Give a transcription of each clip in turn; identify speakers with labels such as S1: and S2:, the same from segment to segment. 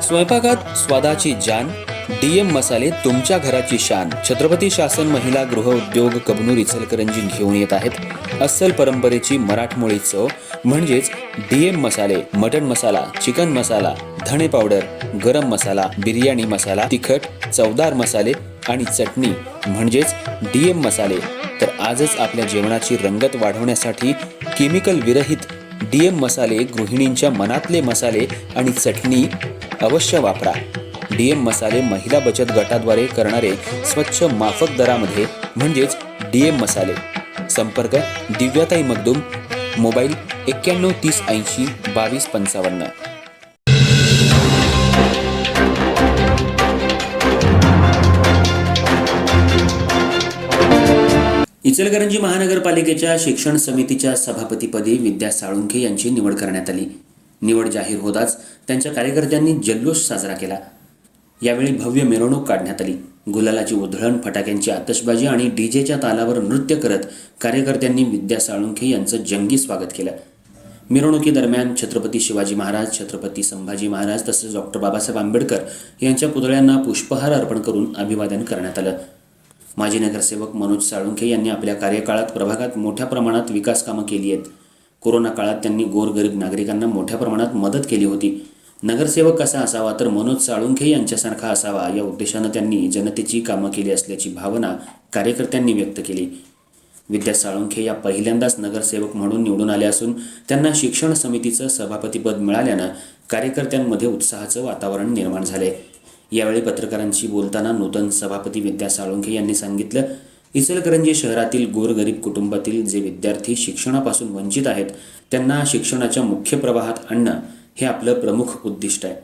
S1: स्वयंपाकात स्वादाची जान, डीएम मसाले तुमच्या घराची शान. छत्रपती शासन महिला गृह उद्योग कबनूर इचलकरंजी घेऊन येत आहेत अस्सल परंपरेची मराठमोळी चव म्हणजेच डीएम मसाले. मटन मसाला, चिकन मसाला, धणे पावडर, गरम मसाला, बिर्याणी मसाला, तिखट चवदार मसाले आणि चटणी म्हणजेच डीएम मसाले. तर आजच आपल्या जेवणाची रंगत वाढवण्यासाठी केमिकल विरहित डीएम मसाले, गृहिणींच्या मनातले मसाले आणि चटणी अवश्य वापरा. डीएम मसाले महिला बचत गटाद्वारे करणारे स्वच्छ माफक दरामध्ये म्हणजेच डीएम मसाले. संपर्क दिव्याताई मगदूम, मोबाईल 91 30 80 22 55. इचलकरंजी महानगरपालिकेच्या शिक्षण समितीच्या सभापतीपदी विद्या साळुंखे यांची निवड करण्यात आली. निवड जाहीर होताच त्यांच्या कार्यकर्त्यांनी जल्लोष साजरा केला. यावेळी भव्य मिरवणूक काढण्यात आली. गुलालाची उधळण, फटाक्यांची आतषबाजी आणि डीजेच्या तालावर नृत्य करत कार्यकर्त्यांनी विद्या साळुंखे यांचं जंगी स्वागत केलं. मिरवणुकीदरम्यान छत्रपती शिवाजी महाराज, छत्रपती संभाजी महाराज तसेच डॉक्टर बाबासाहेब आंबेडकर यांच्या पुतळ्यांना पुष्पहार अर्पण करून अभिवादन करण्यात आलं. माजी नगरसेवक मनोज साळुंखे यांनी आपल्या कार्यकाळात प्रभागात मोठ्या प्रमाणात विकास कामं केली आहेत. कोरोना काळात त्यांनी गोरगरीब नागरिकांना मोठ्या प्रमाणात मदत केली होती. नगरसेवक कसा असावा तर मनोज साळुंखे यांच्यासारखा असावा या उद्देशानं त्यांनी जनतेची कामं केली असल्याची भावना कार्यकर्त्यांनी व्यक्त केली. विद्या साळुंखे या पहिल्यांदाच नगरसेवक म्हणून निवडून आल्या असून त्यांना शिक्षण समितीचं सभापतीपद मिळाल्यानं कार्यकर्त्यांमध्ये उत्साहाचं वातावरण निर्माण झाले. यावेळी पत्रकारांशी बोलताना नूतन सभापती विद्या साळुंखे यांनी सांगितलं, इचलकरंजी शहरातील गोरगरीब कुटुंबातील जे विद्यार्थी शिक्षणापासून वंचित आहेत त्यांना शिक्षणाच्या मुख्य प्रवाहात आणणं हे आपलं प्रमुख उद्दिष्ट आहे.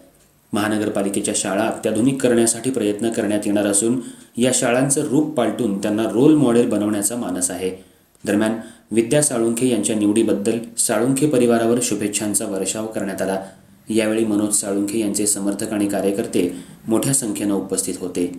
S1: महानगरपालिकेच्या शाळा अत्याधुनिक करण्यासाठी प्रयत्न करण्यात येणार असून या शाळांचं रूप पालटून त्यांना रोल मॉडेल बनवण्याचा मानस आहे. दरम्यान विद्या साळुंखे यांच्या निवडीबद्दल साळुंखे परिवारावर शुभेच्छांचा वर्षाव करण्यात आला. यावेळी मनोज साळुंखे यांचे समर्थक आणि कार्यकर्ते मोठ्या संख्येनं उपस्थित होते.